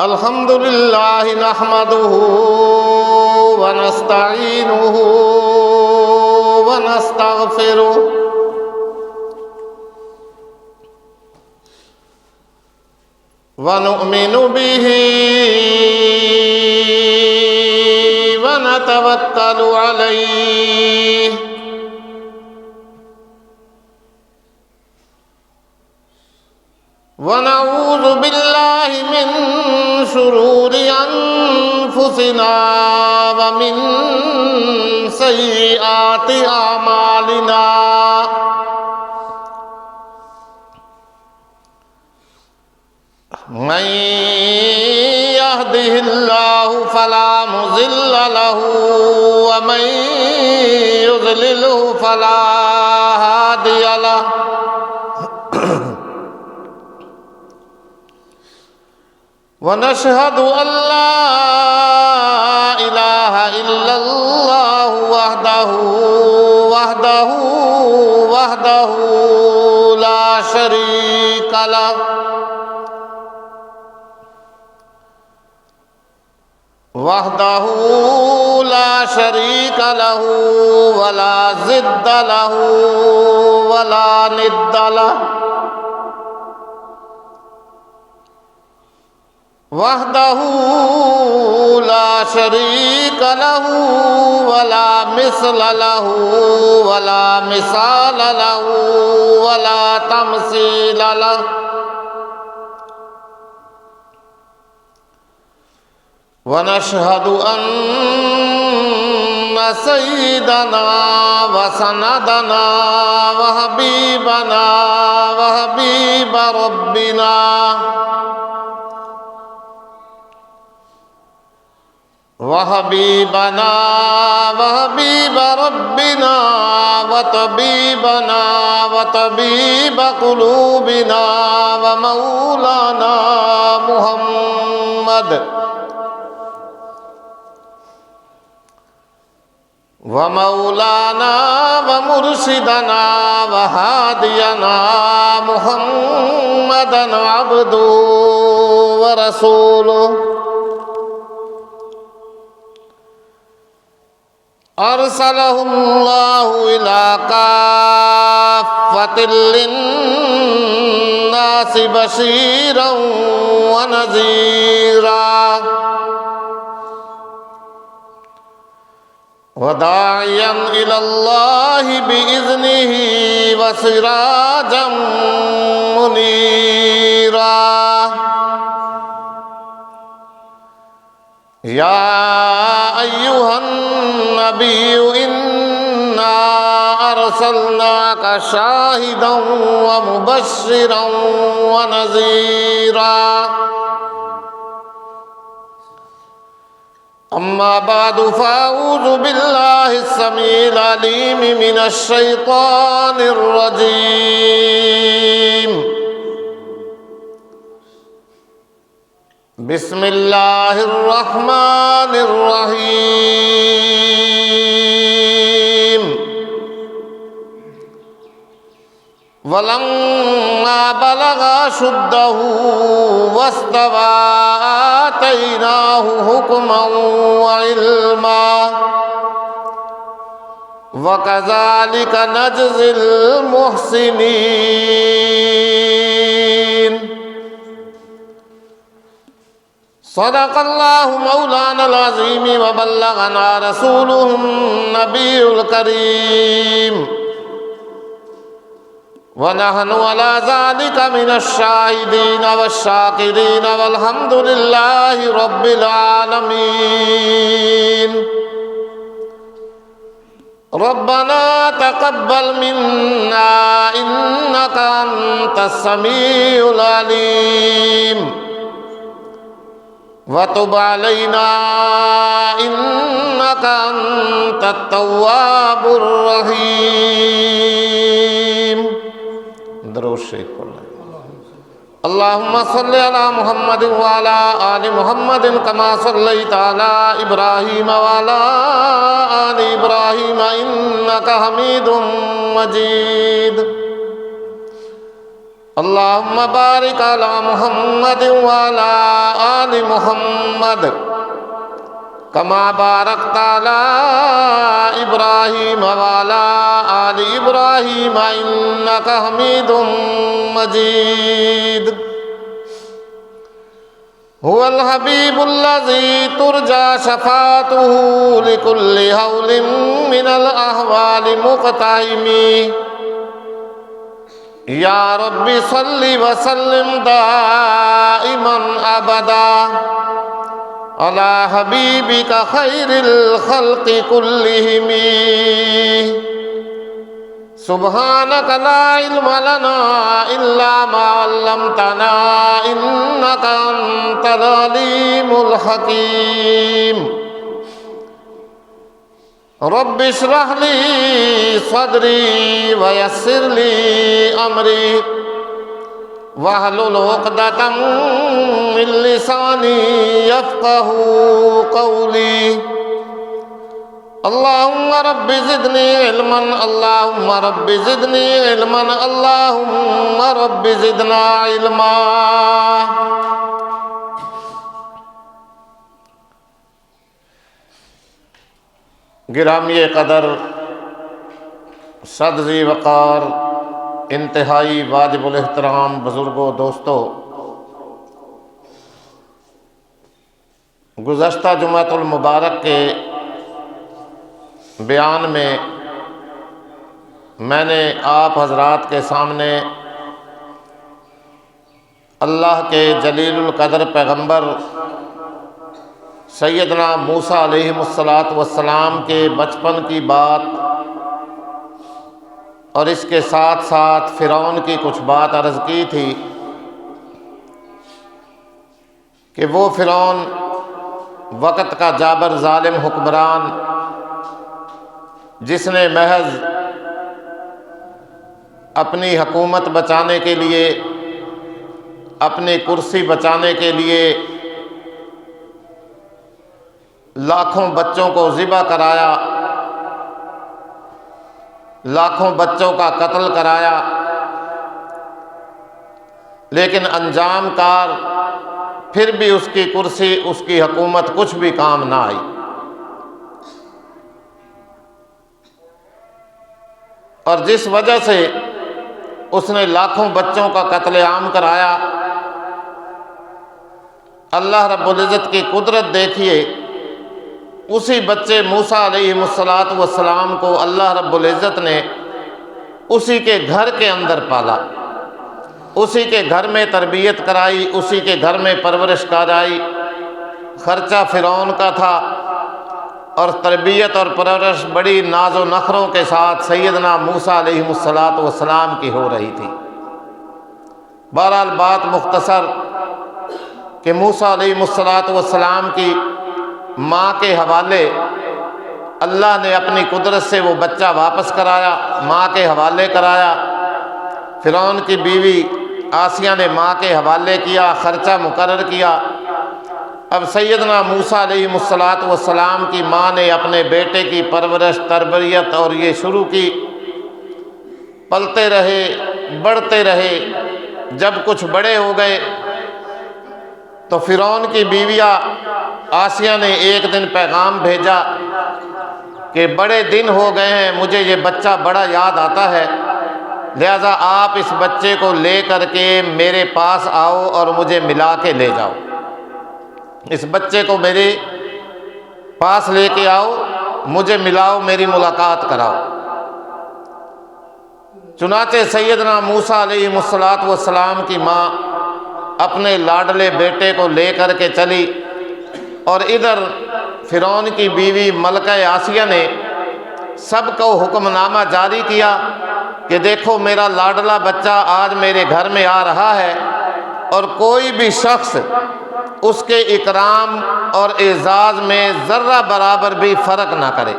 الحمد لله نحمده ونستعينه ونستغفره ونؤمن به ونتوكل عليه ونعوذ بالله من شرور أنفسنا ومن سيئات أعمالنا من يهده الله فلا مضل له ومن يضلله فلا هادي له ونشهد أن لا إله إلا الله وحده لا شريك له ولا ضد له ولا ند له وحده لا شريك له ولا مثل له ولا مثال له ولا تمثيل له ونشهد أن سيدنا وسندنا وحبيب ربنا وطبيبنا وطبيب قلوبنا ومولانا ومرشدنا وهادينا محمدا عبده ورسوله أرسله الله إلى كافة للناس بشيرا ونذيرا وداعيا إلى الله بإذنه وسراجا منيرا يا أيها النبي إنا أرسلناك شاهدا ومبشرا ونذيرا أما بعد فأعوذ بالله السميع العليم من الشيطان الرجيم بسم الله الرحمن الرحيم ولما بلغ أشده واستوى آتيناه حكما وعلما وكذلك نجزي المحسنين صدق الله مولانا العظيم وبلغنا رسوله النبي الكريم ونحن على ذلك من الشاهدين والشاكرين والحمد لله رب العالمين ربنا تقبل منا إنك أنت السميع العليم وتب علينا إنك أنت التواب الرحيم درود شریف پڑھنا اللهم صل على محمد وعلى آل محمد كما صليت على إبراهيم وعلى آل إبراهيم إنك حميد مجيد اللهم بارك على محمد وعلى آل محمد كما باركت على إبراهيم وعلى آل إبراهيم إنك حميد مجيد هو الحبيب الذي ترجى شفاعته لكل هول من الأهوال مقتحم يا رب صل وسلم دائما أبدا على حبيبك خير الخلق كلهم سبحانك لا علم لنا إلا ما علمتنا إنك أنت العليم الحكيم رب اشرح لي صدري ويسر لي أمري واحلل عقدة من لساني يفقه قولي اللهم رب زدني علما اللهم رب زدني علما اللهم رب زدنا علما گرامی قدر صد ذی وقار انتہائی واجب الاحترام بزرگوں دوستو، گزشتہ جمعۃ المبارک کے بیان میں میں نے آپ حضرات کے سامنے اللہ کے جلیل القدر پیغمبر سیدنا موسیٰ علیہ السلام کے بچپن کی بات اور اس کے ساتھ ساتھ فرعون کی کچھ بات عرض کی تھی کہ وہ فرعون وقت کا جابر ظالم حکمران جس نے محض اپنی حکومت بچانے کے لیے، اپنی کرسی بچانے کے لیے لاکھوں بچوں کو ذبح کرایا، لاکھوں بچوں کا قتل کرایا، لیکن انجام کار پھر بھی اس کی کرسی، اس کی حکومت کچھ بھی کام نہ آئی۔ اور جس وجہ سے اس نے لاکھوں بچوں کا قتل عام کرایا، اللہ رب العزت کی قدرت دیکھیے، اسی بچے موسیٰ علیہ السلام کو اللہ رب العزت نے اسی کے گھر کے اندر پالا، اسی کے گھر میں تربیت کرائی، اسی کے گھر میں پرورش کرائی۔ خرچہ فرعون کا تھا اور تربیت اور پرورش بڑی ناز و نخروں کے ساتھ سیدنا موسیٰ علیہ السلام کی ہو رہی تھی۔ بہرحال بات مختصر کہ موسیٰ علیہ السلام کی ماں کے حوالے اللہ نے اپنی قدرت سے وہ بچہ واپس کرایا، ماں کے حوالے کرایا۔ فرعون کی بیوی آسیہ نے ماں کے حوالے کیا، خرچہ مقرر کیا۔ اب سیدنا موسیٰ علیہ السلام کی ماں نے اپنے بیٹے کی پرورش، تربیت اور یہ شروع کی۔ پلتے رہے، بڑھتے رہے، جب کچھ بڑے ہو گئے تو فرعون کی بیویاں آسیہ نے ایک دن پیغام بھیجا کہ بڑے دن ہو گئے ہیں، مجھے یہ بچہ بڑا یاد آتا ہے، لہذا آپ اس بچے کو لے کر کے میرے پاس آؤ اور مجھے ملا کے لے جاؤ، اس بچے کو میرے پاس لے کے آؤ، مجھے ملاؤ، میری ملاقات کراؤ۔ چنانچہ سیدنا موسیٰ علیہ السلام کی ماں اپنے لاڈلے بیٹے کو لے کر کے چلی، اور ادھر فرعون کی بیوی ملکہ آسیہ نے سب کو حکم نامہ جاری کیا کہ دیکھو میرا لاڈلا بچہ آج میرے گھر میں آ رہا ہے، اور کوئی بھی شخص اس کے اکرام اور اعزاز میں ذرہ برابر بھی فرق نہ کرے،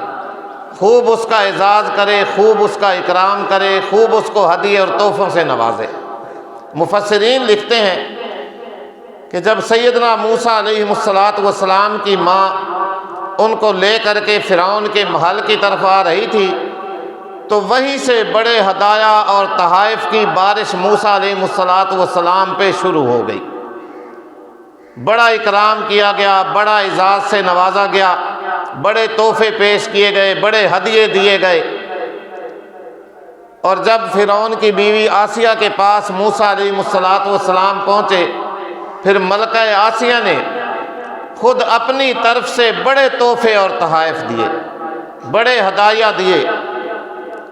خوب اس کا اعزاز کرے، خوب اس کا اکرام کرے، خوب اس کو ہدیے اور تحفوں سے نوازے۔ مفسرین لکھتے ہیں کہ جب سیدنا موسیٰ علیہ السلام کی ماں ان کو لے کر کے فرعون کے محل کی طرف آ رہی تھی تو وہیں سے بڑے ہدایا اور تحائف کی بارش موسیٰ علیہ السلام پہ شروع ہو گئی۔ بڑا اکرام کیا گیا، بڑا اعزاز سے نوازا گیا، بڑے تحفے پیش کیے گئے، بڑے ہدیے دیے گئے۔ اور جب فرعون کی بیوی آسیہ کے پاس موسیٰ علیہ السلام پہنچے، پھر ملکہ آسیہ نے خود اپنی طرف سے بڑے تحفے اور تحائف دیے، بڑے ہدایہ دیے،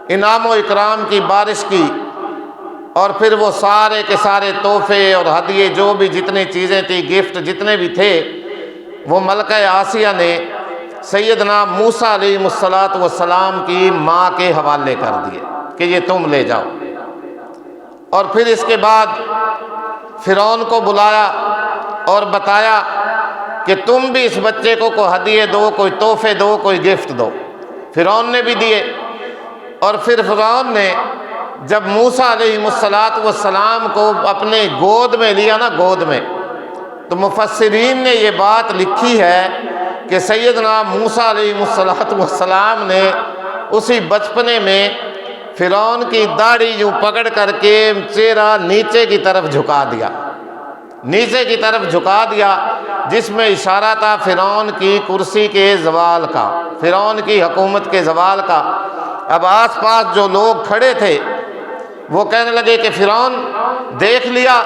انعام و اکرام کی بارش کی۔ اور پھر وہ سارے کے سارے تحفے اور ہدیے، جو بھی جتنی چیزیں تھیں، گفٹ جتنے بھی تھے، وہ ملکہ آسیہ نے سیدنا موسیٰ علیہ السلام کی ماں کے حوالے کر دیے کہ یہ تم لے جاؤ۔ اور پھر اس کے بعد فرعون کو بلایا اور بتایا کہ تم بھی اس بچے کو کوئی ہدیے دو، کوئی تحفے دو، کوئی گفٹ دو۔ فرعون نے بھی دیے۔ اور پھر فرعون نے جب موسیٰ علیہ السلام کو اپنے گود میں لیا نا، گود میں، تو مفسرین نے یہ بات لکھی ہے کہ سیدنا موسیٰ علیہ السلام نے اسی بچپنے میں فرعون کی داڑھی یوں پکڑ کر کے چہرہ نیچے کی طرف جھکا دیا، نیچے کی طرف جھکا دیا، جس میں اشارہ تھا فرعون کی کرسی کے زوال کا، فرعون کی حکومت کے زوال کا۔ اب آس پاس جو لوگ کھڑے تھے وہ کہنے لگے کہ فرعون دیکھ لیا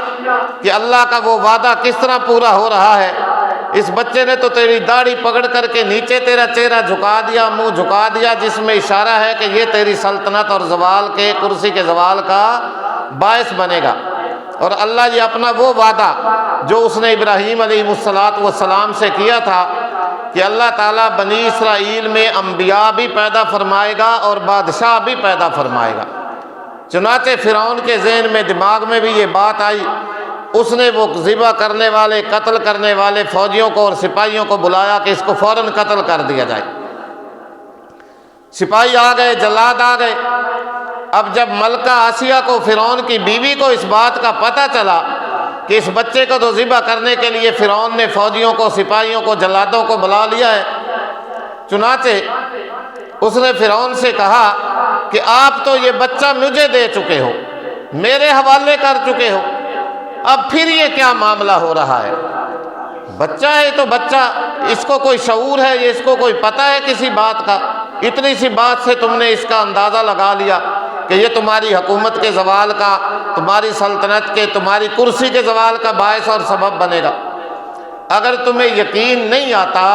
کہ اللہ کا وہ وعدہ کس طرح پورا ہو رہا ہے، اس بچے نے تو تیری داڑھی پکڑ کر کے نیچے تیرا چہرہ جھکا دیا، منہ جھکا دیا، جس میں اشارہ ہے کہ یہ تیری سلطنت اور زوال کے، کرسی کے زوال کا باعث بنے گا۔ اور اللہ یہ اپنا وہ وعدہ جو اس نے ابراہیم علیہ السلام سے کیا تھا کہ اللہ تعالیٰ بنی اسرائیل میں انبیاء بھی پیدا فرمائے گا اور بادشاہ بھی پیدا فرمائے گا۔ چنانچہ فرعون کے ذہن میں، دماغ میں بھی یہ بات آئی۔ اس نے وہ ذبح کرنے والے، قتل کرنے والے فوجیوں کو اور سپاہیوں کو بلایا کہ اس کو فوراً قتل کر دیا جائے۔ سپاہی آ گئے، جلاد آ گئے۔ اب جب ملکہ آسیہ کو، فرعون کی بیوی کو اس بات کا پتہ چلا کہ اس بچے کو تو ذبح کرنے کے لیے فرعون نے فوجیوں کو، سپاہیوں کو، جلادوں کو بلا لیا ہے، چنانچہ اس نے فرعون سے کہا کہ آپ تو یہ بچہ مجھے دے چکے ہو، میرے حوالے کر چکے ہو، اب پھر یہ کیا معاملہ ہو رہا ہے؟ بچہ ہے تو بچہ، اس کو کوئی شعور ہے، اس کو کوئی پتہ ہے کسی بات کا؟ اتنی سی بات سے تم نے اس کا اندازہ لگا لیا کہ یہ تمہاری حکومت کے زوال کا، تمہاری سلطنت کے، تمہاری کرسی کے زوال کا باعث اور سبب بنے گا۔ اگر تمہیں یقین نہیں آتا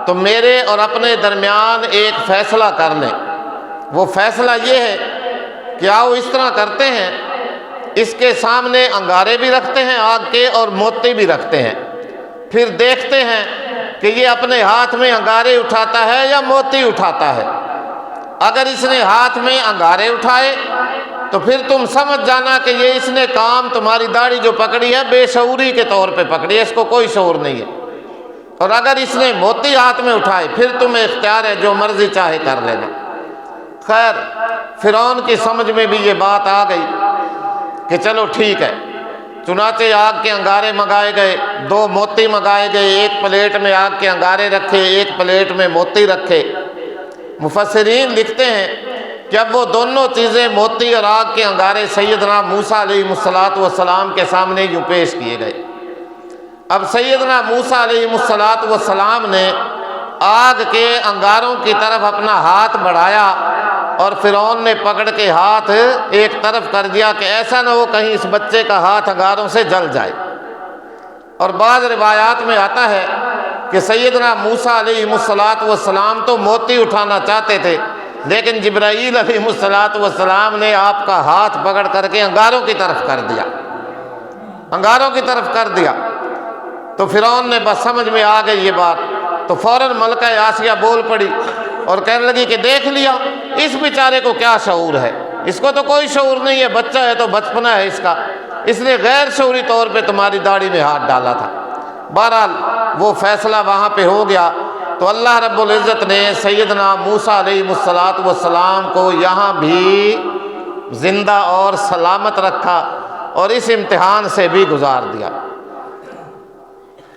تو میرے اور اپنے درمیان ایک فیصلہ کر لیں۔ وہ فیصلہ یہ ہے کہ آؤ اس طرح کرتے ہیں، اس کے سامنے انگارے بھی رکھتے ہیں آگ کے اور موتی بھی رکھتے ہیں، پھر دیکھتے ہیں کہ یہ اپنے ہاتھ میں انگارے اٹھاتا ہے یا موتی اٹھاتا ہے۔ اگر اس نے ہاتھ میں انگارے اٹھائے تو پھر تم سمجھ جانا کہ یہ اس نے کام، تمہاری داڑھی جو پکڑی ہے بے شعوری کے طور پہ پکڑی ہے، اس کو کوئی شعور نہیں ہے۔ اور اگر اس نے موتی ہاتھ میں اٹھائے پھر تمہیں اختیار ہے، جو مرضی چاہے کر لینا۔ خیر، فرعون کی سمجھ میں بھی یہ بات آ گئی کہ چلو ٹھیک ہے۔ چنانچہ آگ کے انگارے منگائے گئے، 2 موتی منگائے گئے، ایک پلیٹ میں آگ کے انگارے رکھے، ایک پلیٹ میں موتی رکھے۔ مفسرین لکھتے ہیں کہ اب وہ دونوں چیزیں، موتی اور آگ کے انگارے، سیدنا موسیٰ علیہ السلام کے سامنے یوں پیش کیے گئے۔ اب سیدنا موسیٰ علیہ السلام نے آگ کے انگاروں کی طرف اپنا ہاتھ بڑھایا اور فرعون نے پکڑ کے ہاتھ ایک طرف کر دیا کہ ایسا نہ ہو کہیں اس بچے کا ہاتھ انگاروں سے جل جائے۔ اور بعض روایات میں آتا ہے کہ سیدنا موسیٰ علیہ السلام تو موتی اٹھانا چاہتے تھے، لیکن جبرائیل علیہ السلام نے آپ کا ہاتھ پکڑ کر کے انگاروں کی طرف کر دیا، انگاروں کی طرف کر دیا۔ تو فرعون نے بس سمجھ میں آ گئی یہ بات، تو فوراً ملکہ آسیہ بول پڑی اور کہنے لگی کہ دیکھ لیا اس بیچارے کو کیا شعور ہے، اس کو تو کوئی شعور نہیں ہے، بچہ ہے تو بچپنا ہے اس کا، اس نے غیر شعوری طور پہ تمہاری داڑھی میں ہاتھ ڈالا تھا۔ بہرحال وہ فیصلہ وہاں پہ ہو گیا۔ تو اللہ رب العزت نے سیدنا موسیٰ علیہ السلام کو یہاں بھی زندہ اور سلامت رکھا اور اس امتحان سے بھی گزار دیا۔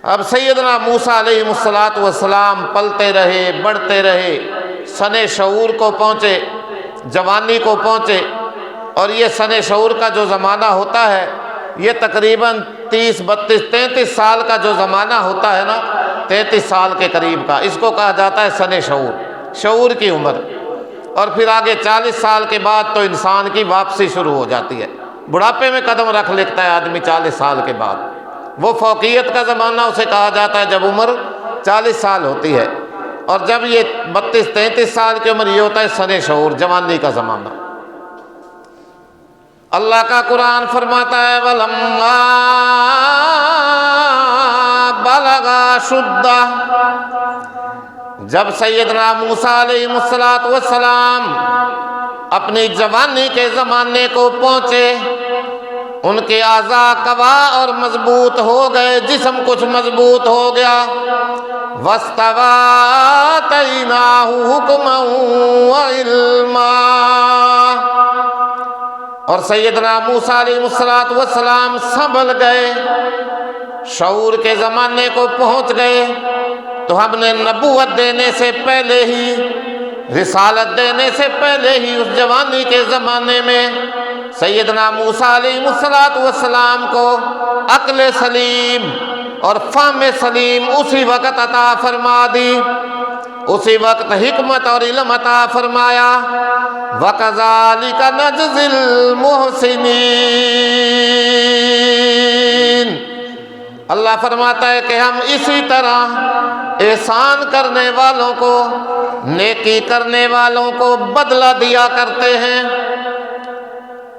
اب سیدنا موسیٰ علیہ السلام پلتے رہے، بڑھتے رہے، سن شعور کو پہنچے۔ جوانی کو پہنچے، اور یہ سن شعور کا جو زمانہ ہوتا ہے یہ تقریباً 30 32 33 سال کا جو زمانہ ہوتا ہے نا، 33 سال کے قریب کا، اس کو کہا جاتا ہے سن شعور، شعور کی عمر۔ اور پھر آگے 40 سال کے بعد تو انسان کی واپسی شروع ہو جاتی ہے، بڑھاپے میں قدم رکھ لیتا ہے آدمی 40 سال کے بعد۔ وہ فوقیت کا زمانہ اسے کہا جاتا ہے جب عمر 40 سال ہوتی ہے، اور جب یہ 32 33 سال کی عمر یہ ہوتا ہے سن شعور، جوانی کا زمانہ۔ اللہ کا قرآن فرماتا ہے وَلَمَّا بَلَغَ أَشُدَّهُ، جب سیدنا موسیٰ علیہ السلام اپنی جوانی کے زمانے کو پہنچے، ان کے اعضاء قوا اور مضبوط ہو گئے، جسم کچھ مضبوط ہو گیا۔ وَاسْتَوَىٰ آتَيْنَاهُ حُكْمًا وَعِلْمًا، اور سیدنا موسیٰ علیہ السلام سنبھل گئے، شعور کے زمانے کو پہنچ گئے، تو ہم نے نبوت دینے سے پہلے ہی، رسالت دینے سے پہلے ہی اس جوانی کے زمانے میں سیدنا موسیٰ علیہ السلام کو عقل سلیم اور فہم سلیم اسی وقت عطا فرما دی، اسی وقت حکمت اور علم عطا فرمایا۔ وَكَذَلِكَ نَجْزِي الْمُحْسِنِينَ، اللہ فرماتا ہے کہ ہم اسی طرح احسان کرنے والوں کو، نیکی کرنے والوں کو بدلہ دیا کرتے ہیں۔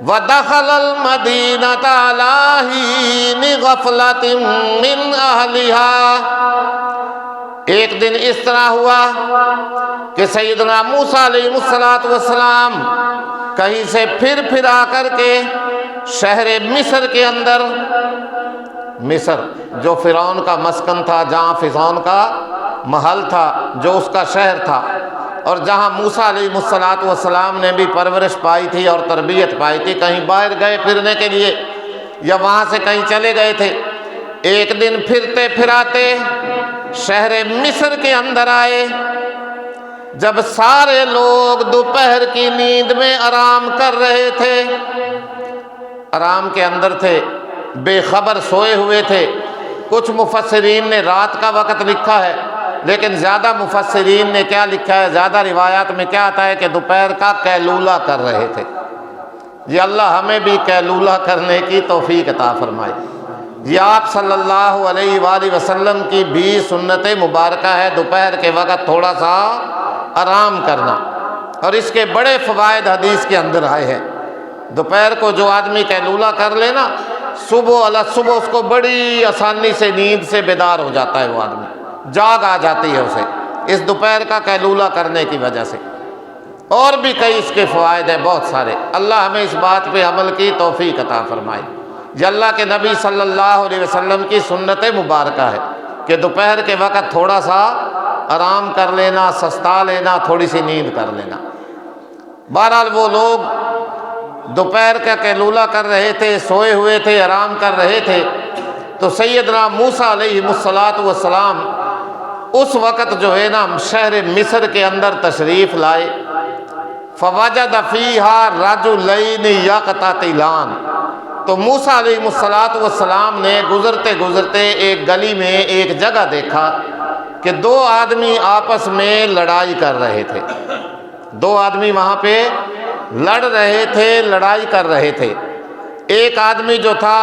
وَدَخَلَ الْمَدِينَةَ عَلَىٰ حِينِ غَفْلَةٍ مِّنْ أَهْلِهَا، ایک دن اس طرح ہوا کہ سیدنا موسیٰ علیہ السلام کہیں سے پھر آ کر کے شہر مصر کے اندر، مصر جو فرعون کا مسکن تھا، جہاں فرعون کا محل تھا، جو اس کا شہر تھا، اور جہاں موسیٰ علیہ السلام نے بھی پرورش پائی تھی اور تربیت پائی تھی، کہیں باہر گئے پھرنے کے لیے یا وہاں سے کہیں چلے گئے تھے، ایک دن پھرتے پھراتے شہر مصر کے اندر آئے، جب سارے لوگ دوپہر کی نیند میں آرام کر رہے تھے، آرام کے اندر تھے، بے خبر سوئے ہوئے تھے۔ کچھ مفسرین نے رات کا وقت لکھا ہے، لیکن زیادہ مفسرین نے کیا لکھا ہے، زیادہ روایات میں کیا آتا ہے کہ دوپہر کا قیلولہ کر رہے تھے۔ یہ اللہ ہمیں بھی قیلولہ کرنے کی توفیق عطا فرمائے۔ یہ آپ صلی اللہ علیہ وآلہ وسلم کی بھی سنت مبارکہ ہے، دوپہر کے وقت تھوڑا سا آرام کرنا، اور اس کے بڑے فوائد حدیث کے اندر آئے ہیں۔ دوپہر کو جو آدمی قیلولہ کر لینا، صبح اس کو بڑی آسانی سے نیند سے بیدار ہو جاتا ہے، وہ آدمی جاگ آ جاتی ہے اسے، اس دوپہر کا قیلولہ کرنے کی وجہ سے۔ اور بھی کئی اس کے فوائد ہیں، بہت سارے۔ اللہ ہمیں اس بات پہ عمل کی توفیق عطا فرمائے۔ یہ اللہ کے نبی صلی اللہ علیہ وسلم کی سنت مبارکہ ہے کہ دوپہر کے وقت تھوڑا سا آرام کر لینا، سستا لینا، تھوڑی سی نیند کر لینا۔ بہرحال وہ لوگ دوپہر کا قیلولہ کر رہے تھے، سوئے ہوئے تھے، آرام کر رہے تھے، تو سیدنا موسیٰ علیہ السلام اس وقت جو ہے نا شہر مصر کے اندر تشریف لائے۔ فوجد فیہا رجلین یقتتلان، تو موسیٰ علیہ السلام نے گزرتے گزرتے ایک گلی میں ایک جگہ دیکھا کہ دو آدمی آپس میں لڑائی کر رہے تھے، دو آدمی وہاں پہ لڑ رہے تھے، لڑائی کر رہے تھے۔ ایک آدمی جو تھا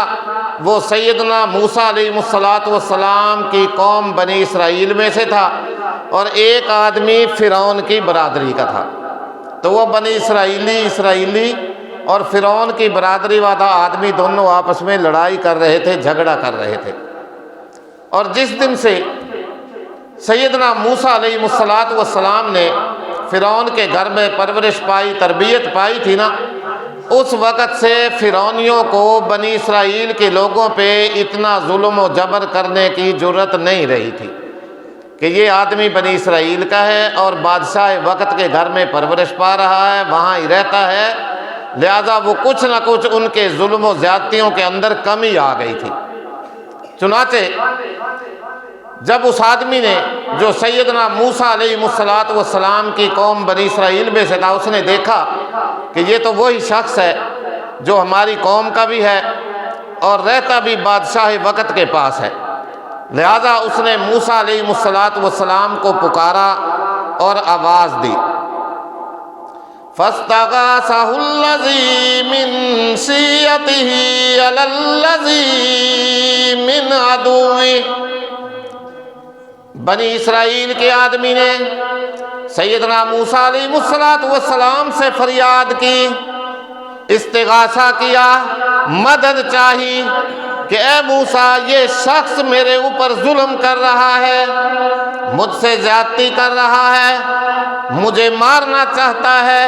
وہ سیدنا موسیٰ علیہ السلام کی قوم بنی اسرائیل میں سے تھا، اور ایک آدمی فرعون کی برادری کا تھا۔ تو وہ بنی اسرائیلی اور فرعون کی برادری والا آدمی دونوں آپس میں لڑائی کر رہے تھے، جھگڑا کر رہے تھے۔ اور جس دن سے سیدنا موسیٰ علیہ السلام نے فرعون کے گھر میں پرورش پائی، تربیت پائی تھی نا، اس وقت سے فرعونیوں کو بنی اسرائیل کے لوگوں پہ اتنا ظلم و جبر کرنے کی جرت نہیں رہی تھی کہ یہ آدمی بنی اسرائیل کا ہے اور بادشاہ وقت کے گھر میں پرورش پا رہا ہے، وہاں ہی رہتا ہے، لہذا وہ کچھ نہ کچھ ان کے ظلم و زیادتیوں کے اندر کمی آ گئی تھی۔ چنانچہ جب اس آدمی نے جو سیدنا موسیٰ علیہ السلام کی قوم بنی اسرائیل میں سے تھا، اس نے دیکھا کہ یہ تو وہی شخص ہے جو ہماری قوم کا بھی ہے اور رہتا بھی بادشاہ وقت کے پاس ہے۔ لہذا اس نے موسیٰ علیہ السلام کو پکارا اور آواز دی، فَاسْتَغَاثَهُ الَّذِي مِن شِيَّتِهِ عَلَى الَّذِي مِنْ عَدُوِّهِ۔ بنی اسرائیل کے آدمی نے سیدنا موسیٰ علیہ السلام سے فریاد کی، استغاثہ کیا، مدد چاہی کہ اے موسیٰ یہ شخص میرے اوپر ظلم کر رہا ہے، مجھ سے زیادتی کر رہا ہے، مجھے مارنا چاہتا ہے۔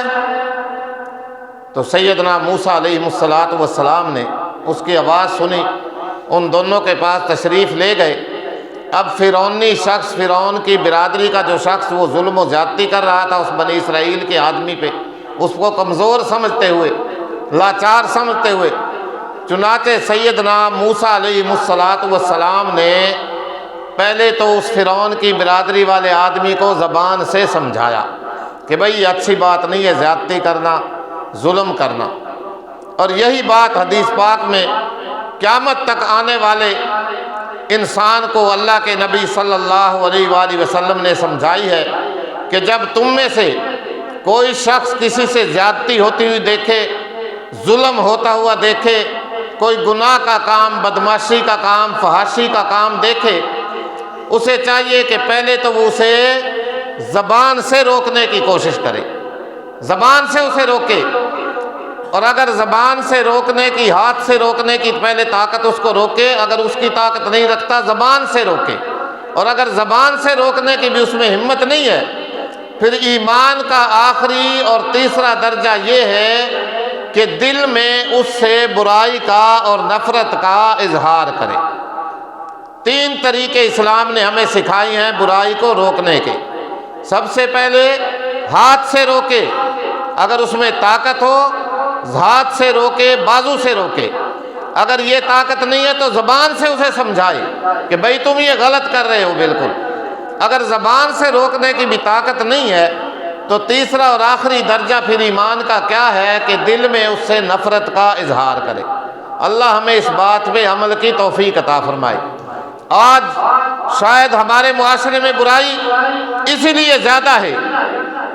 تو سیدنا موسیٰ علیہ السلام نے اس کی آواز سنی، ان دونوں کے پاس تشریف لے گئے۔ اب فرعونی شخص، فرعون کی برادری کا جو شخص وہ ظلم و زیادتی کر رہا تھا اس بنی اسرائیل کے آدمی پہ، اس کو کمزور سمجھتے ہوئے، لاچار سمجھتے ہوئے، چنانچہ سیدنا موسیٰ علیہ السلام نے پہلے تو اس فرعون کی برادری والے آدمی کو زبان سے سمجھایا کہ بھئی اچھی بات نہیں ہے زیادتی کرنا، ظلم کرنا۔ اور یہی بات حدیث پاک میں قیامت تک آنے والے انسان کو اللہ کے نبی صلی اللہ علیہ وآلہ وسلم نے سمجھائی ہے کہ جب تم میں سے کوئی شخص کسی سے زیادتی ہوتی ہوئی دیکھے، ظلم ہوتا ہوا دیکھے، کوئی گناہ کا کام، بدماشی کا کام، فحاشی کا کام دیکھے، اسے چاہیے کہ پہلے تو وہ اسے زبان سے روکنے کی کوشش کرے، زبان سے اسے روکے، اور اگر زبان سے روکنے کی، ہاتھ سے روکنے کی پہلے طاقت اس کو روکے، اگر اس کی طاقت نہیں رکھتا زبان سے روکے، اور اگر زبان سے روکنے کی بھی اس میں ہمت نہیں ہے، پھر ایمان کا آخری اور تیسرا درجہ یہ ہے کہ دل میں اس سے برائی کا اور نفرت کا اظہار کرے۔ 3 طریقے اسلام نے ہمیں سکھائی ہیں برائی کو روکنے کے۔ سب سے پہلے ہاتھ سے روکے، اگر اس میں طاقت ہو ہاتھ سے روکے، بازو سے روکے، اگر یہ طاقت نہیں ہے تو زبان سے اسے سمجھائے کہ بھئی تم یہ غلط کر رہے ہو بالکل۔ اگر زبان سے روکنے کی بھی طاقت نہیں ہے تو تیسرا اور آخری درجہ پھر ایمان کا کیا ہے کہ دل میں اس سے نفرت کا اظہار کرے۔ اللہ ہمیں اس بات پہ عمل کی توفیق عطا فرمائے۔ آج شاید ہمارے معاشرے میں برائی اسی لیے زیادہ ہے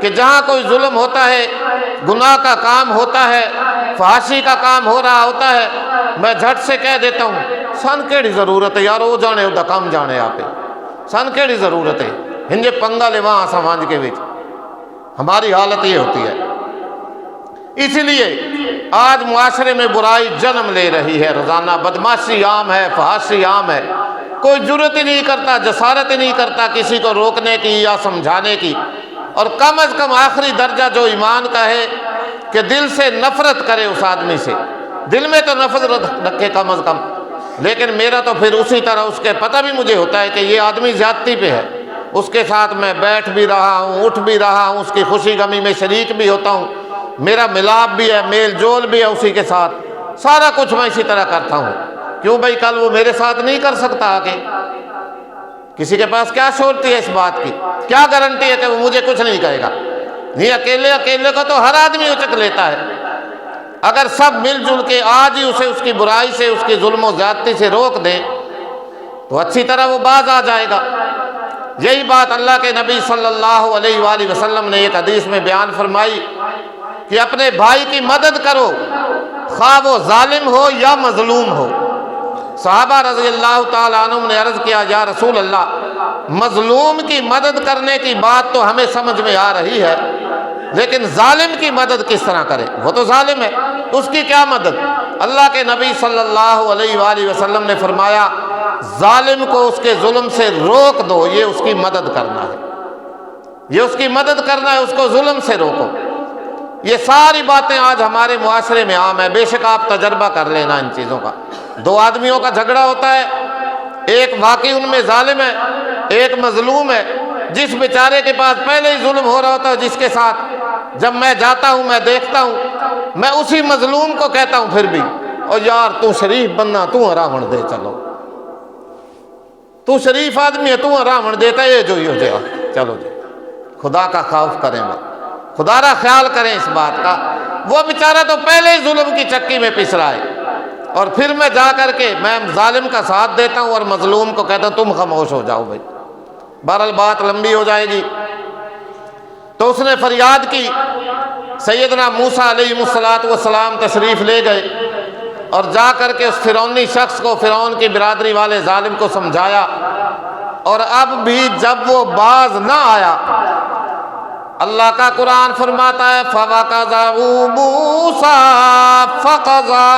کہ جہاں کوئی ظلم ہوتا ہے، گناہ کا کام ہوتا ہے، فحاشی کا کام ہو رہا ہوتا ہے، میں جھٹ سے کہہ دیتا ہوں سن کیڑی ضرورت ہے یار، وہ جانے وہ کم جانے آپ سن کیڑی ضرورت ہے، ہنجے پنگا لے وہاں سماج کے وچ۔ ہماری حالت یہ ہوتی ہے، اسی لیے آج معاشرے میں برائی جنم لے رہی ہے، روزانہ بدماشی عام ہے، فحاشی عام ہے، کوئی جرت ہی نہیں کرتا، جسارت ہی نہیں کرتا کسی کو روکنے کی یا سمجھانے کی۔ اور کم از کم آخری درجہ جو ایمان کا ہے کہ دل سے نفرت کرے اس آدمی سے، دل میں تو نفرت رکھے کم از کم، لیکن میرا تو پھر اسی طرح اس کے پتہ بھی مجھے ہوتا ہے کہ یہ آدمی زیادتی پہ ہے، اس کے ساتھ میں بیٹھ بھی رہا ہوں، اٹھ بھی رہا ہوں، اس کی خوشی غمی میں شریک بھی ہوتا ہوں، میرا ملاپ بھی ہے، میل جول بھی ہے اسی کے ساتھ، سارا کچھ میں اسی طرح کرتا ہوں۔ کیوں بھائی کل وہ میرے ساتھ نہیں کر سکتا آگے؟ کسی کے پاس کیا شورتی ہے اس بات کی؟ کیا گارنٹی ہے کہ وہ مجھے کچھ نہیں کہے گا؟ نہیں، اکیلے کو تو ہر آدمی اچک لیتا ہے۔ اگر سب مل جل کے آج ہی اسے اس کی برائی سے، اس کی ظلم و زیادتی سے روک دیں تو اچھی طرح وہ باز آ جائے گا۔ یہی بات اللہ کے نبی صلی اللہ علیہ وآلہ وسلم نے ایک حدیث میں بیان فرمائی کہ اپنے بھائی کی مدد کرو، خواہ وہ ظالم ہو یا مظلوم ہو۔ صحابہ رضی اللہ تعالیٰ عنہم نے عرض کیا یا رسول اللہ، مظلوم کی مدد کرنے کی بات تو ہمیں سمجھ میں آ رہی ہے، لیکن ظالم کی مدد کس طرح کرے؟ وہ تو ظالم ہے، اس کی کیا مدد؟ اللہ کے نبی صلی اللہ علیہ وآلہ وسلم نے فرمایا ظالم کو اس کے ظلم سے روک دو، یہ اس کی مدد کرنا ہے، یہ اس کی مدد کرنا ہے، اس کو ظلم سے روکو۔ یہ ساری باتیں آج ہمارے معاشرے میں عام ہے، بے شک آپ تجربہ کر لینا ان چیزوں کا۔ 2 آدمیوں کا جھگڑا ہوتا ہے، ایک واقعی ان میں ظالم ہے، ایک مظلوم ہے، جس بیچارے کے پاس پہلے ہی ظلم ہو رہا ہوتا ہے جس کے ساتھ، جب میں جاتا ہوں میں دیکھتا ہوں، میں اسی مظلوم کو کہتا ہوں پھر بھی، اور یار تو شریف بننا، تو آرام دے، چلو تو شریف آدمی ہے، تو آرام دیتا ہے، یہ جو ہی ہو جائے، چلو جی خدا کا خوف کریں، خدا را خیال کریں اس بات کا وہ بیچارہ تو پہلے ہی ظلم کی چکی میں پس رہا ہے، اور پھر میں جا کر کے میں ظالم کا ساتھ دیتا ہوں اور مظلوم کو کہتا ہوں تم خاموش ہو جاؤ بھائی۔ بہرحال بات لمبی ہو جائے گی۔ تو اس نے فریاد کی، سیدنا موسیٰ علیہ السلام تشریف لے گئے اور جا کر کے اس فرعونی شخص کو، فرعون کی برادری والے ظالم کو سمجھایا، اور اب بھی جب وہ باز نہ آیا، اللہ کا قرآن فرماتا ہے فَوَقَذَهُ مُوسَىٰ فَقَضَىٰ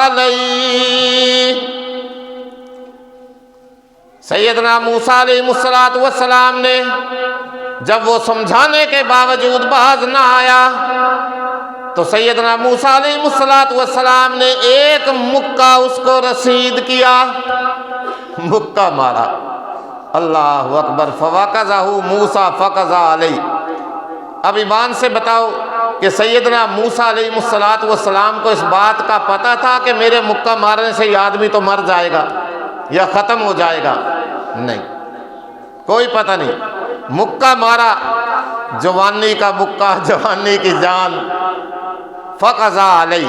عَلَيْهِ، سیدنا موسیٰ علیہ السلام نے جب وہ سمجھانے کے باوجود باز نہ آیا تو سیدنا موسیٰ علیہ السلام نے ایک مکہ اس کو رسید کیا، مکہ مارا۔ اللہ اکبر، فَوَقَذَهُ مُوسَىٰ فَقَضَىٰ عَلَيْهِ۔ اب ایمان سے بتاؤ کہ سیدنا موسیٰ علیہ السلام کو اس بات کا پتہ تھا کہ میرے مکہ مارنے سے یہ آدمی تو مر جائے گا یا ختم ہو جائے گا؟ نہیں، کوئی پتہ نہیں۔ مکہ مارا، جوانی کا مکہ، جوانی کی جان، فَقَضَىٰ عَلَيْهِ۔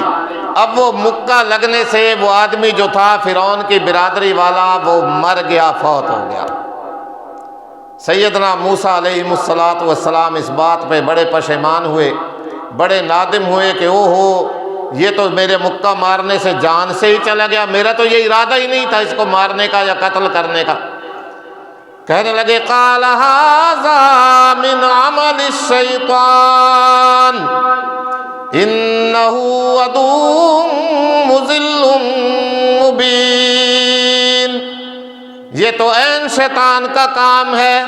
اب وہ مکہ لگنے سے وہ آدمی جو تھا فرعون کی برادری والا، وہ مر گیا، فوت ہو گیا۔ سیدنا موسیٰ علیہ السلام اس بات پہ بڑے پشیمان ہوئے، بڑے نادم ہوئے کہ او ہو، یہ تو میرے مکہ مارنے سے جان سے ہی چلا گیا، میرا تو یہ ارادہ ہی نہیں تھا اس کو مارنے کا یا قتل کرنے کا۔ کہنے لگے قال ھذا من عمل الشیطان انہ عدو مضل مبین، یہ تو عین شیطان کا کام ہے،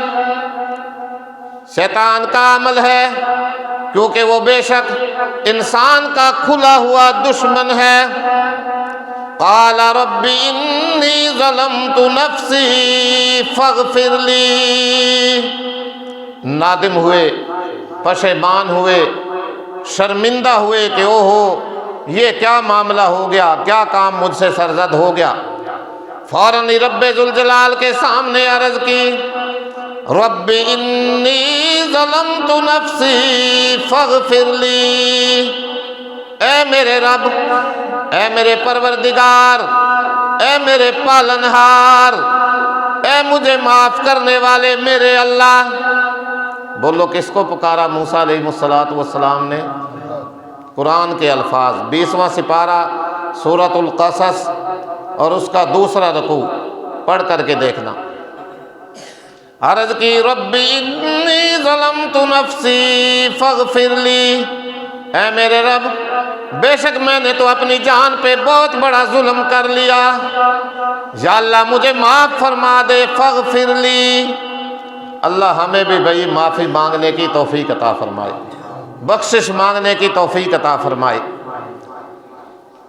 شیطان کا عمل ہے، کیونکہ وہ بے شک انسان کا کھلا ہوا دشمن ہے۔ قال رب انی ظلمت نفسی فاغفر لی، نادم ہوئے، پشیمان ہوئے، شرمندہ ہوئے کہ او ہو، یہ کیا معاملہ ہو گیا، کیا کام مجھ سے سرزد ہو گیا۔ فوراً رب ذوالجلال کے سامنے عرض کی رب انی ظلمت نفسی فاغفر لی، اے میرے رب، اے میرے پروردگار، اے میرے پالنہار، اے مجھے معاف کرنے والے میرے اللہ۔ بولو کس کو پکارا موسیٰ علیہ السلام نے؟ قرآن کے الفاظ، 20واں سپارہ سورۃ القصص اور اس کا دوسرا رکوع پڑھ کر کے دیکھنا۔ عرض کی رب انی ظلمت نفسی فاغفر لی، اے میرے رب، بے شک میں نے تو اپنی جان پہ بہت بڑا ظلم کر لیا، یا اللہ مجھے معاف فرما دے، فاغفر لی۔ اللہ ہمیں بھی بھئی معافی مانگنے کی توفیق عطا فرمائے، بخشش مانگنے کی توفیق عطا فرمائے۔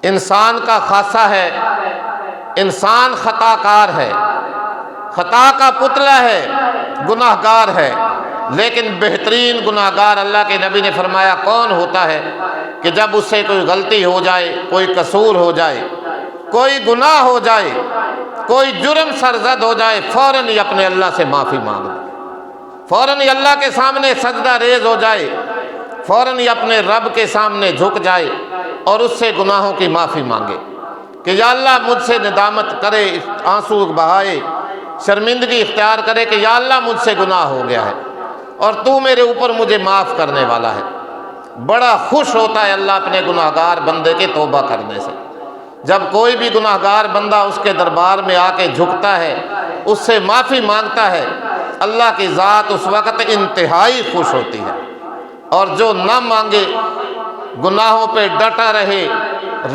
انسان کا خاصہ ہے، انسان خطا کار ہے، خطا کا پتلا ہے، گناہ گار ہے، لیکن بہترین گناہ گار اللہ کے نبی نے فرمایا کون ہوتا ہے کہ جب اس سے کوئی غلطی ہو جائے، کوئی قصور ہو جائے، کوئی گناہ ہو جائے، کوئی جرم سرزد ہو جائے، فوراً ہی اپنے اللہ سے معافی مانگ لے، فوراً ہی اللہ کے سامنے سجدہ ریز ہو جائے، فوراً ہی اپنے رب کے سامنے جھک جائے اور اس سے گناہوں کی معافی مانگے کہ یا اللہ مجھ سے ندامت کرے، آنسو بہائے، شرمندگی اختیار کرے کہ یا اللہ مجھ سے گناہ ہو گیا ہے اور تو میرے اوپر مجھے معاف کرنے والا ہے۔ بڑا خوش ہوتا ہے اللہ اپنے گناہ گار بندے کے توبہ کرنے سے۔ جب کوئی بھی گناہ گار بندہ اس کے دربار میں آ کے جھکتا ہے، اس سے معافی مانگتا ہے، اللہ کی ذات اس وقت انتہائی خوش ہوتی ہے۔ اور جو نہ مانگے، گناہوں پہ ڈٹا رہے،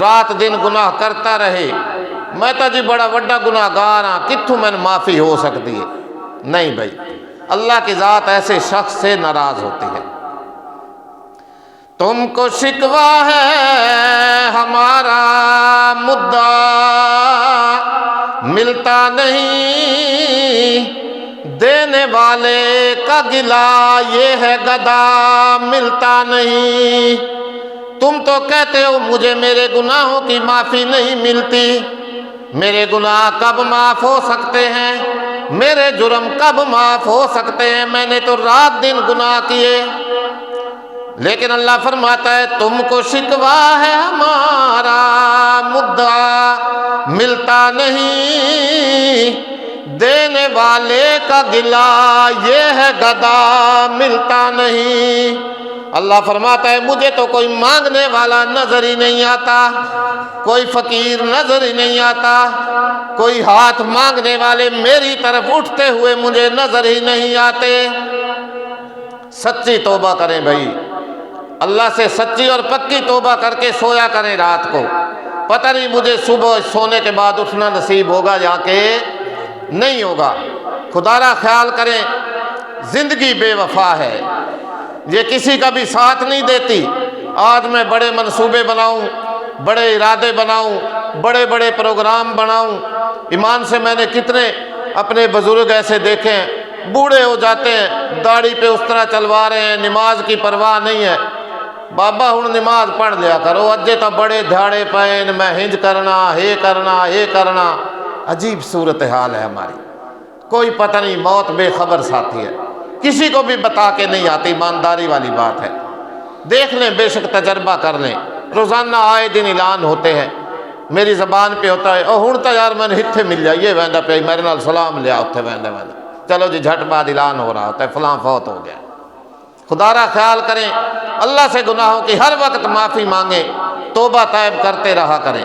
رات دن گناہ کرتا رہے، میں تو جی بڑا وڈا گناہ گار ہاں، کتھوں میں معافی ہو سکتی ہے؟ نہیں بھائی، اللہ کی ذات ایسے شخص سے ناراض ہوتی ہے۔ تم کو شکوہ ہے ہمارا مدعا ملتا نہیں، دینے والے کا گلہ یہ ہے گدا ملتا نہیں۔ تم تو کہتے ہو مجھے میرے گناہوں کی معافی نہیں ملتی، میرے گناہ کب معاف ہو سکتے ہیں، میرے جرم کب معاف ہو سکتے ہیں، میں نے تو رات دن گناہ کیے۔ لیکن اللہ فرماتا ہے تم کو شکوہ ہے ہمارا مدعا ملتا نہیں، دینے والے کا گلہ یہ ہے گدا ملتا نہیں۔ اللہ فرماتا ہے مجھے تو کوئی مانگنے والا نظر ہی نہیں آتا، کوئی فقیر نظر ہی نہیں آتا، کوئی ہاتھ مانگنے والے میری طرف اٹھتے ہوئے مجھے نظر ہی نہیں آتے۔ سچی توبہ کریں بھائی، اللہ سے سچی اور پکی توبہ کر کے سویا کریں رات کو۔ پتہ نہیں مجھے صبح سونے کے بعد اٹھنا نصیب ہوگا یا کہ نہیں ہوگا۔ خدا را خیال کریں، زندگی بے وفا ہے، یہ کسی کا بھی ساتھ نہیں دیتی۔ آج میں بڑے منصوبے بناؤں، بڑے ارادے بناؤں، بڑے بڑے پروگرام بناؤں، ایمان سے میں نے کتنے اپنے بزرگ ایسے دیکھے ہیں، بوڑھے ہو جاتے ہیں، داڑھی پہ اس طرح چلوا رہے ہیں، نماز کی پرواہ نہیں ہے۔ بابا ہن نماز پڑھ لیا کرو، اجے تو بڑے دھاڑے پین میں ہنج کرنا، یہ کرنا۔ عجیب صورتحال ہے ہماری، کوئی پتہ نہیں، موت بے خبر ساتھی ہے، کسی کو بھی بتا کے نہیں آتی، ایمانداری والی بات ہے۔ دیکھ لیں، بے شک تجربہ کر لیں، روزانہ آئے دن اعلان ہوتے ہیں، میری زبان پہ ہوتا ہے، ہن تو یار میں ہتھے مل جائیے ویندا پہ میرے نال سلام لیا اتھے ویندا چلو جی، جھٹ بعد اعلان ہو رہا ہوتا ہے فلاں فوت ہو گیا۔ خدا را خیال کریں، اللہ سے گناہوں کی ہر وقت معافی مانگیں، توبہ طیب کرتے رہا کریں۔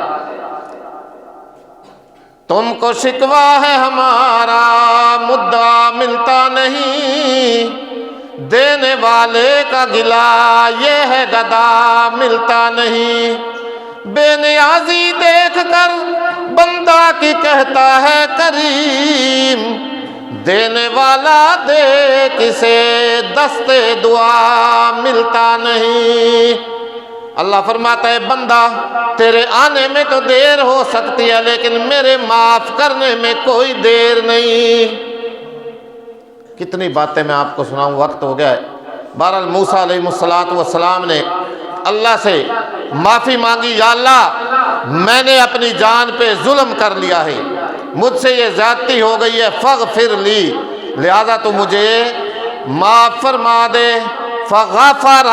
تم کو شکوہ ہے ہمارا مدعا ملتا نہیں، دینے والے کا گلہ یہ ہے گدا ملتا نہیں۔ بے نیازی دیکھ کر بندہ کی کہتا ہے کریم، دینے والا دے کسے دست دعا ملتا نہیں۔ اللہ فرماتا ہے بندہ تیرے آنے میں تو دیر ہو سکتی ہے، لیکن میرے معاف کرنے میں کوئی دیر نہیں۔ کتنی باتیں میں آپ کو سناؤں، وقت ہو گیا ہے۔ بہرحال موسیٰ علیہ السلام نے اللہ سے معافی مانگی، یا اللہ میں نے اپنی جان پہ ظلم کر لیا ہے، مجھ سے یہ زیادتی ہو گئی ہے، فاغفر لی، لہذا تو مجھے معاف فرما دے۔ فغفر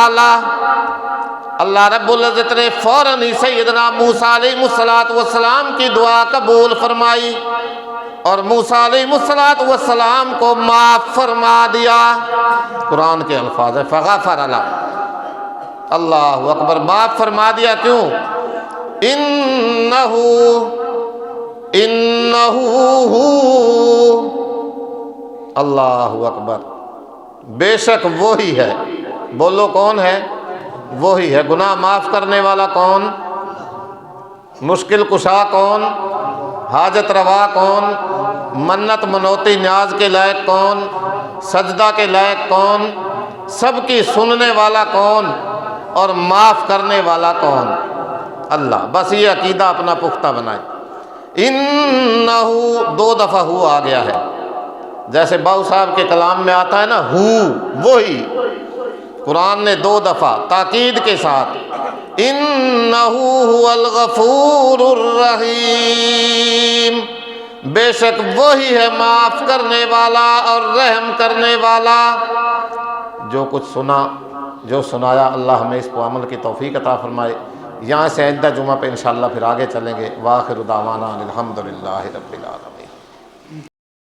اللہ رب العزت نے فوراً ہی سیدنا موسیٰ علیہ السلام کی دعا قبول فرمائی اور موسیٰ علیہ السلام کو معاف فرما دیا۔ قرآن کے الفاظ ہے فغفر اللہ اکبر، معاف فرما دیا، کیوں؟ انہو اللہ اکبر، بے شک وہی ہے، بولو کون ہے؟ وہی ہے۔ گناہ معاف کرنے والا کون؟ مشکل کشا کون؟ حاجت روا کون؟ منت منوتی نیاز کے لائق کون؟ سجدہ کے لائق کون؟ سب کی سننے والا کون؟ اور معاف کرنے والا کون؟ اللہ۔ بس یہ عقیدہ اپنا پختہ بنائے۔ انہو 2 دفعہ ہو آ گیا ہے، جیسے باؤ صاحب کے کلام میں آتا ہے نا ہو، وہی قرآن نے 2 دفعہ تاکید کے ساتھ انہو هو الغفور الرحیم، بے شک وہی ہے معاف کرنے والا اور رحم کرنے والا۔ جو کچھ سنا، جو سنایا، اللہ ہمیں اس کو عمل کی توفیق عطا فرمائے۔ یہاں سے آئندہ جمعہ پہ انشاءاللہ پھر آگے چلیں گے۔ وآخر دعوانا الحمدللہ رب العالمین۔